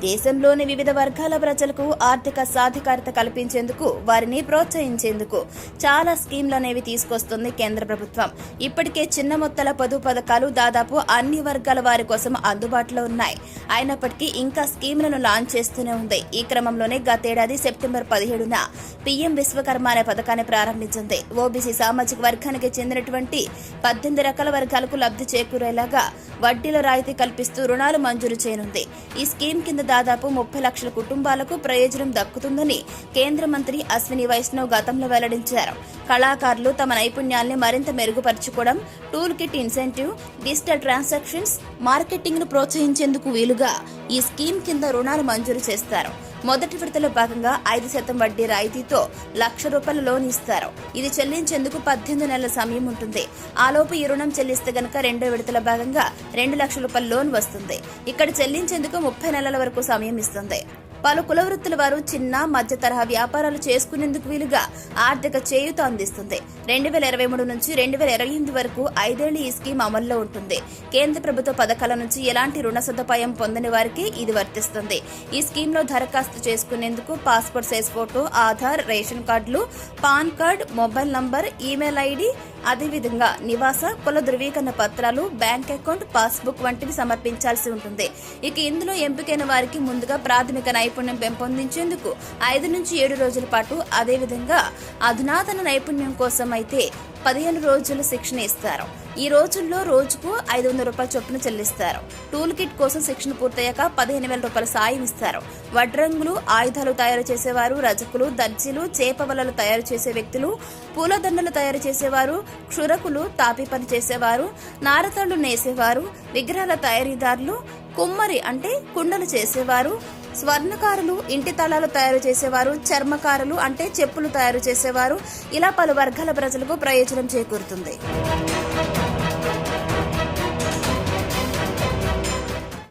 దేశంలోని వివిధ వర్గాల ప్రజలకు ఆర్థిక సాధికారత కల్పించేందుకు, వారిని ప్రోత్సహించేందుకు చాలా స్కీమ్లు అనేవి తీసుకొస్తుంది కేంద్ర ప్రభుత్వం. ఇప్పటికే చిన్న మొత్తాల పొదుపు పథకాలు దాదాపు అన్ని వర్గాల వారి కోసం అందుబాటులో ఉన్నాయి. అయినప్పటికీ ఇంకా స్కీమ్లను లాంచ్ చేస్తూనే ఉంది. ఈ క్రమంలోనే గతేడాది సెప్టెంబర్ 17న పీఎం విశ్వకర్మ అనే పథకాన్ని ప్రారంభించింది. ఓబీసీ సామాజిక వర్గానికి చెందినటువంటి 18 రకాల వర్గాలకు లబ్ధి చేకూరేలాగా వడ్డీలో రాయితీ కల్పిస్తూ రుణాలు మంజూరు చేయనుంది. ఈ స్కీమ్ కింద దాదాపు 30 లక్షల కుటుంబాలకు ప్రయోజనం దక్కుతుందని కేంద్ర మంత్రి అశ్విని వైష్ణవ్ గతంలో వెల్లడించారు. కళాకారులు తమ నైపుణ్యాల్ని మరింత మెరుగుపరుచుకోవడం, tool kit incentive, digital transactions, marketing ను ప్రోత్సహించేందుకు వీలుగా ఈ స్కీమ్ కింద రుణాలు మంజూరు చేస్తారు. మొదటి విడతలో భాగంగా 5% వడ్డీ రాయితీతో ₹1,00,000 లోన్ ఇస్తారు. ఇది చెల్లించేందుకు 18 నెలల సమయం ఉంటుంది. ఆలోపు ఈ రుణం చెల్లిస్తే గనక రెండో విడతల భాగంగా ₹2,00,000 లోన్ వస్తుంది. ఇక్కడ చెల్లించేందుకు 30 నెలల వరకు సమయం ఇస్తుంది. పలు కుల వృత్తుల వారు చిన్న మధ్య తరహా వ్యాపారాలు చేసుకునేందుకు వీలుగా ఆర్థిక చేయూత అందిస్తుంది. 2023 నుంచి 2028 వరకు 5 ఏళ్లు ఈ స్కీమ్ అమల్లో ఉంటుంది. కేంద్ర ప్రభుత్వ పథకాల నుంచి ఎలాంటి రుణ సదుపాయం పొందని వారికి ఇది వర్తిస్తుంది. ఈ స్కీమ్ లో దరఖాస్తు చేసుకునేందుకు passport size photo, Aadhaar, ration కార్డులు, PAN card, mobile number, email ID, అదేవిధంగా నివాస కుల ధృవీకరణ పత్రాలు, బ్యాంక్ అకౌంట్, పాస్బుక్ వంటివి సమర్పించాల్సి ఉంటుంది. ఇక ఇందులో ఎంపికైన వారికి ముందుగా ప్రాథమిక నైపుణ్యం పెంపొందించేందుకు 5 నుంచి 7 రోజుల పాటు, అదేవిధంగా అధునాతన నైపుణ్యం కోసం అయితే 15 రోజుల శిక్షణ ఇస్తారు. ఈ రోజుల్లో రోజుకు ₹500 చొప్పున చెల్లిస్తారు. టూల్ కిట్ కోసం శిక్షణ పూర్తయ్యాక ₹15,000 సాయం ఇస్తారు. వడ్రంగులు, ఆయుధాలు తయారు చేసేవారు, రజకులు, దర్జీలు, చేప వలలు తయారు చేసే వ్యక్తులు, పూలదండలు తయారు చేసేవారు, క్షురకులు, తాపి పని చేసేవారు, నారతాళ్లు నేసేవారు, విగ్రహాల తయారీదారులు, కుమ్మరి అంటే కుండలు చేసేవారు, స్వర్ణకారులు, ఇంటి తలాలు తయారు చేసేవారు, చర్మకారులు అంటే చెప్పులు తయారు చేసేవారు, ఇలా పలు వర్గాల ప్రజలకు ప్రయోజనం చేకూరుతుంది.